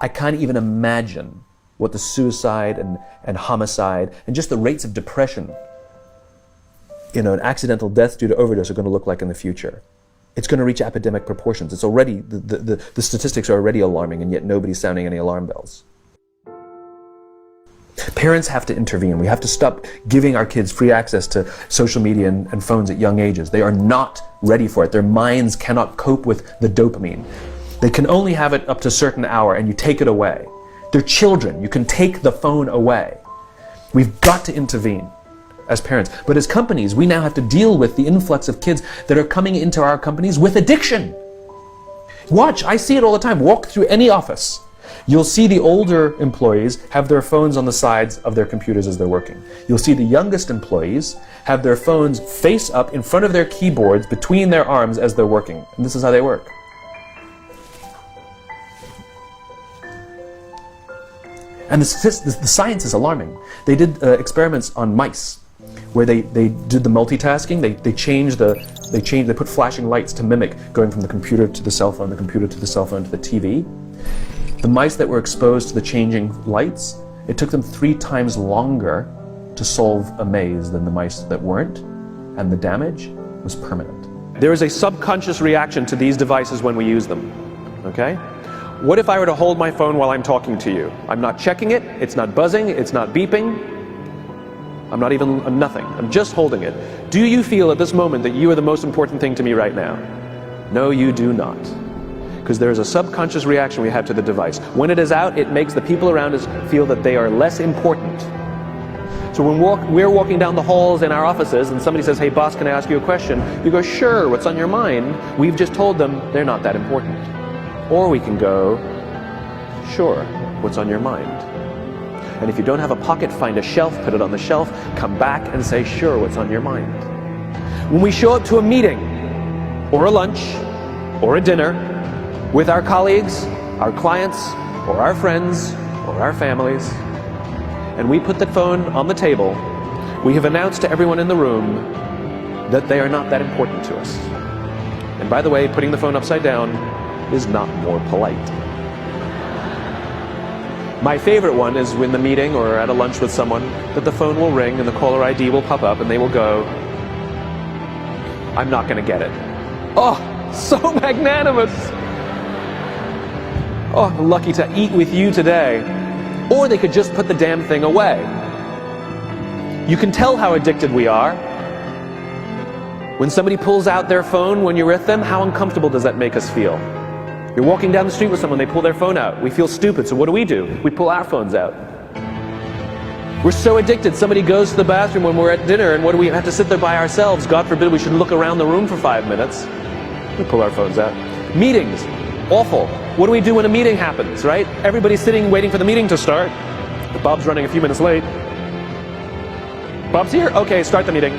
I can't even imagine what the suicide and homicide and just the rates of depression, and accidental deaths due to overdose are going to look like in the future. It's going to reach epidemic proportions. It's already, the statistics are already alarming, and yet nobody's sounding any alarm bells. Parents have to intervene. We have to stop giving our kids free access to social media and phones at young ages. They are not ready for it. Their minds cannot cope with the dopamine. They can only have it up to a certain hour, and you take it away. They're children. You can take the phone away. We've got to intervene as parents. But as companies, we now have to deal with the influx of kids that are coming into our companies with addiction. Watch, I see it all the time. Walk through any office. You'll see the older employees have their phones on the sides of their computers as they're working. You'll see the youngest employees have their phones face up in front of their keyboards between their arms as they're working. And this is how they work. And the science is alarming. They did experiments on mice where they did the multitasking. They put flashing lights to mimic going from the computer to the cell phone, the computer to the cell phone to the TV. The mice that were exposed to the changing lights, it took them 3 times longer to solve a maze than the mice that weren't, and the damage was permanent. There is a subconscious reaction to these devices when we use them, okay? What if I were to hold my phone while I'm talking to you? I'm not checking it, it's not buzzing, it's not beeping, I'm nothing, I'm just holding it. Do you feel at this moment that you are the most important thing to me right now? No, you do not. Because there is a subconscious reaction we have to the device. When it is out, it makes the people around us feel that they are less important. So when we're walking down the halls in our offices and somebody says, "Hey boss, can I ask you a question?" You go, "Sure, what's on your mind?" We've just told them they're not that important. Or we can go, "Sure, what's on your mind?" And if you don't have a pocket, find a shelf, put it on the shelf, come back and say, "Sure, what's on your mind?" When we show up to a meeting, or a lunch, or a dinner, with our colleagues, our clients, or our friends, or our families, and we put the phone on the table, we have announced to everyone in the room that they are not that important to us. And by the way, putting the phone upside down is not more polite. My favorite one is when the meeting or at a lunch with someone, that the phone will ring and the caller ID will pop up and they will go, "I'm not going to get it." Oh, so magnanimous! Oh, lucky to eat with you today. Or they could just put the damn thing away. You can tell how addicted we are. When somebody pulls out their phone when you're with them, how uncomfortable does that make us feel? You're walking down the street with someone, they pull their phone out. We feel stupid, so what do? We pull our phones out. We're so addicted. Somebody goes to the bathroom when we're at dinner, and what do we have to sit there by ourselves? God forbid we should look around the room for 5 minutes. We pull our phones out. Meetings. Awful. What do we do when a meeting happens, right? Everybody's sitting waiting for the meeting to start. Bob's running a few minutes late. Bob's here? Okay, start the meeting.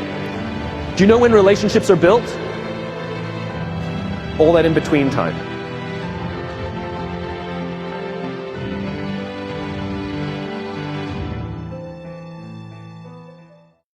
Do you know when relationships are built? All that in between time.